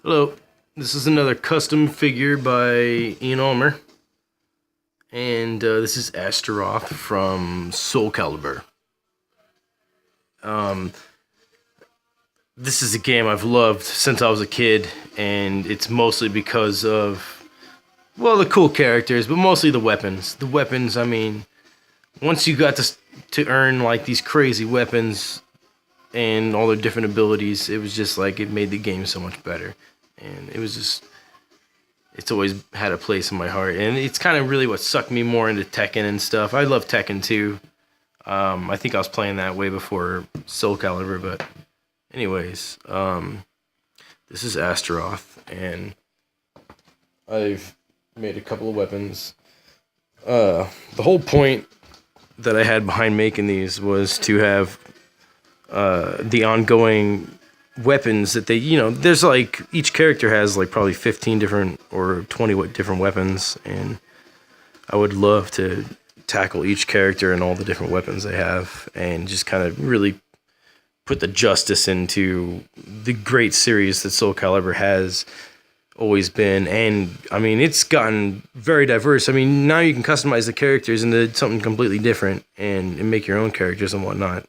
Hello, this is another custom figure by enulmer, and this is Astaroth from Soul Calibur. Um, this is a game I've loved since I was a kid, and it's mostly because of, well, the cool characters, but mostly the weapons. The weapons, I mean, once you got to earn like these crazy weapons and all their different abilities, it was just like it made the game so much better, and it was just it's always had a place in my heart, and it's kind of really what sucked me more into Tekken and stuff. I love Tekken too. I think I was playing that way before Soul Calibur, but anyways, this is Astaroth, and I've made a couple of weapons. The whole point that I had behind making these was to have the ongoing weapons that there's like each character has like probably 15 different or 20 different weapons, and I would love to tackle each character and all the different weapons they have and just kind of really put the justice into the great series that Soul Calibur has always been. And I mean, it's gotten very diverse. I mean, now you can customize the characters into something completely different and make your own characters and whatnot,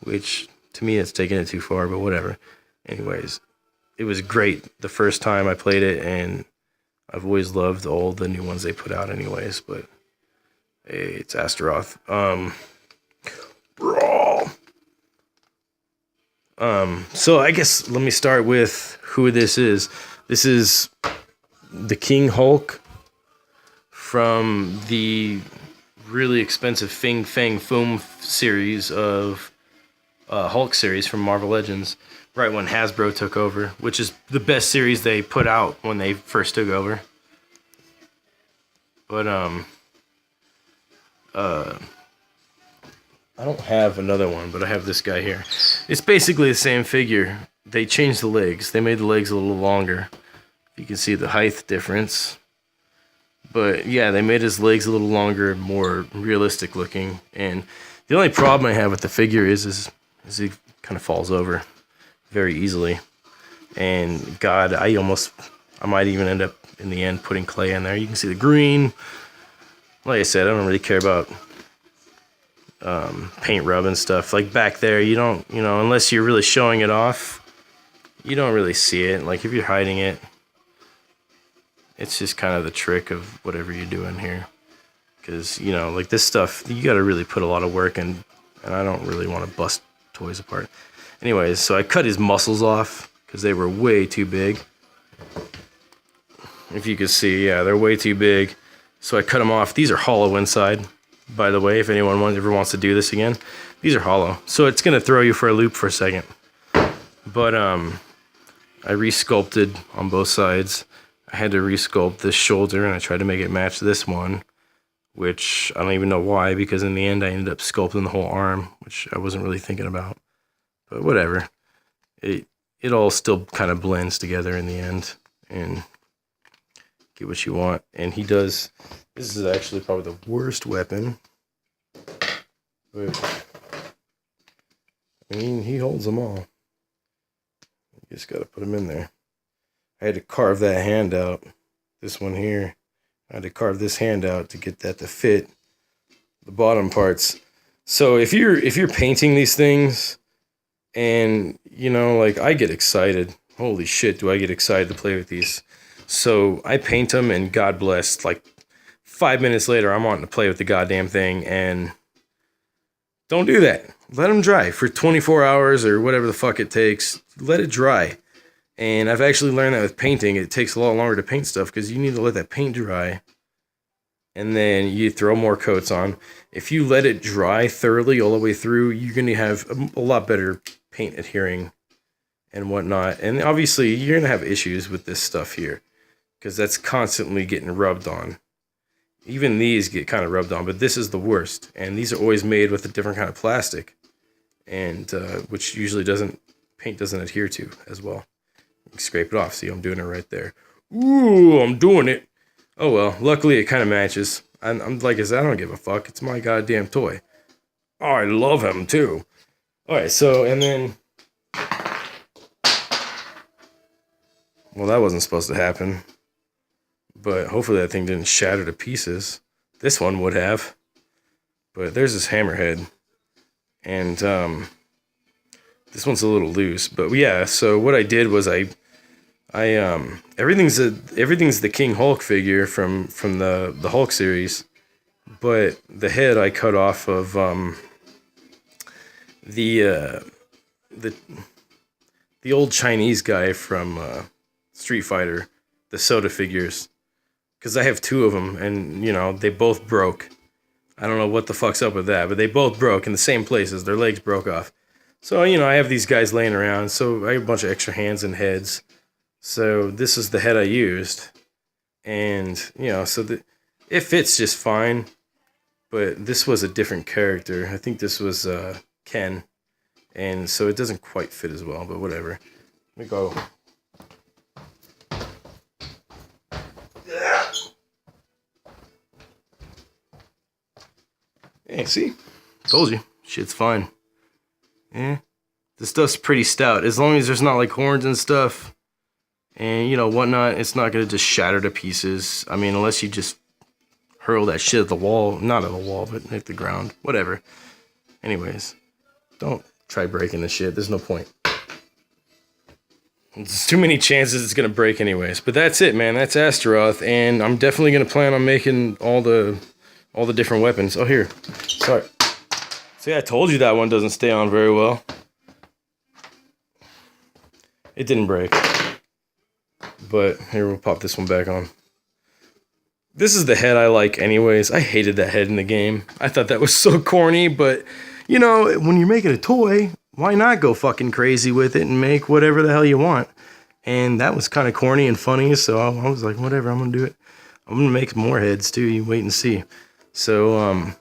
which to me it's taking it too far, but whatever. Anyways, it was great the first time I played it, and I've always loved all the new ones they put out anyways, but hey, it's Astaroth. Brawl. So I guess let me start with who this is. This is the King Hulk from the really expensive Fing Fang Foom series of Hulk series from Marvel Legends, right when Hasbro took over, which is the best series they put out when they first took over. But I don't have another one, but I have this guy here. It's basically the same figure. They changed the legs. They made the legs a little longer. You can see the height difference. But yeah, they made his legs a little longer, more realistic looking. And the only problem I have with the figure is he kind of falls over very easily. And God, I might even end up in the end putting clay in there. You can see the green. Like I said, I don't really care about paint rub and stuff. Like back there, you don't, unless you're really showing it off, you don't really see it. Like if you're hiding it, it's just kind of the trick of whatever you're doing here. Because, like this stuff, you got to really put a lot of work in, and I don't really want to bust toys apart. Anyways, so I cut his muscles off because they were way too big. If you can see, yeah, they're way too big. So I cut them off. These are hollow inside, by the way, if anyone ever wants to do this again. These are hollow. So it's going to throw you for a loop for a second. But I re-sculpted on both sides. I had to re-sculpt this shoulder, and I tried to make it match this one, which I don't even know why, because in the end I ended up sculpting the whole arm, which I wasn't really thinking about. But whatever. It all still kind of blends together in the end, and get what you want. And he does. This is actually probably the worst weapon, but I mean, he holds them all. You just gotta put them in there. I had to carve that hand out. This one here. I had to carve this hand out to get that to fit the bottom parts. So if you're painting these things, and like I get excited. Holy shit, do I get excited to play with these. So I paint them, and God bless, like 5 minutes later, I'm wanting to play with the goddamn thing, and don't do that. Let them dry for 24 hours or whatever the fuck it takes. Let it dry. And I've actually learned that with painting, it takes a lot longer to paint stuff because you need to let that paint dry, and then you throw more coats on. If you let it dry thoroughly all the way through, you're going to have a lot better paint adhering and whatnot. And obviously, you're going to have issues with this stuff here because that's constantly getting rubbed on. Even these get kind of rubbed on, but this is the worst. And these are always made with a different kind of plastic, and which usually paint doesn't adhere to as well. You can scrape it off. See, I'm doing it right there. Ooh, I'm doing it. Oh well, luckily it kind of matches. I'm like I said, I don't give a fuck. It's my goddamn toy. Oh, I love him too. All right, so and then Well, that wasn't supposed to happen. But hopefully that thing didn't shatter to pieces. This one would have. But there's this hammerhead. And this one's a little loose. But yeah, so what I did was I everything's the King Hulk figure from the Hulk series. But the head I cut off of the old Chinese guy from Street Fighter, the Soda figures. Because I have two of them, and, you know, they both broke. I don't know what the fuck's up with that, but they both broke in the same places. Their legs broke off. So, you know, I have these guys laying around, so I have a bunch of extra hands and heads. So this is the head I used. And, you know, it fits just fine. But this was a different character. I think this was Ken. And so it doesn't quite fit as well, but whatever. Let me go. Hey, see? Told you. Shit's fine. Yeah. This stuff's pretty stout. As long as there's not like horns and stuff and, you know, whatnot, it's not going to just shatter to pieces. I mean, unless you just hurl that shit at the wall. Not at the wall, but hit the ground. Whatever. Anyways, don't try breaking this shit. There's no point. There's too many chances it's going to break anyways. But that's it, man. That's Astaroth. And I'm definitely going to plan on making all the different weapons. Oh, here. Sorry. See, I told you that one doesn't stay on very well. It didn't break. But here, we'll pop this one back on. This is the head I like anyways. I hated that head in the game. I thought that was so corny, but, you know, when you're making a toy, why not go fucking crazy with it and make whatever the hell you want? And that was kind of corny and funny, so I was like, whatever, I'm going to do it. I'm going to make more heads, too. You wait and see. So,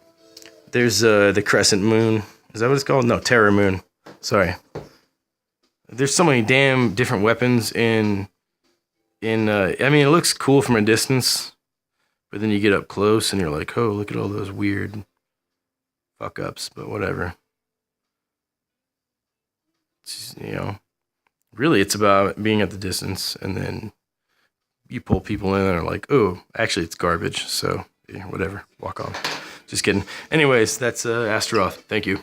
there's the crescent moon. Is that what it's called? No, terror moon. Sorry. There's so many damn different weapons I mean, it looks cool from a distance, but then you get up close and you're like, oh, look at all those weird fuck-ups, but whatever. It's, you know, really it's about being at the distance, and then you pull people in and are like, oh, actually it's garbage, so yeah, whatever, walk on. Just kidding. Anyways, that's Astaroth. Thank you.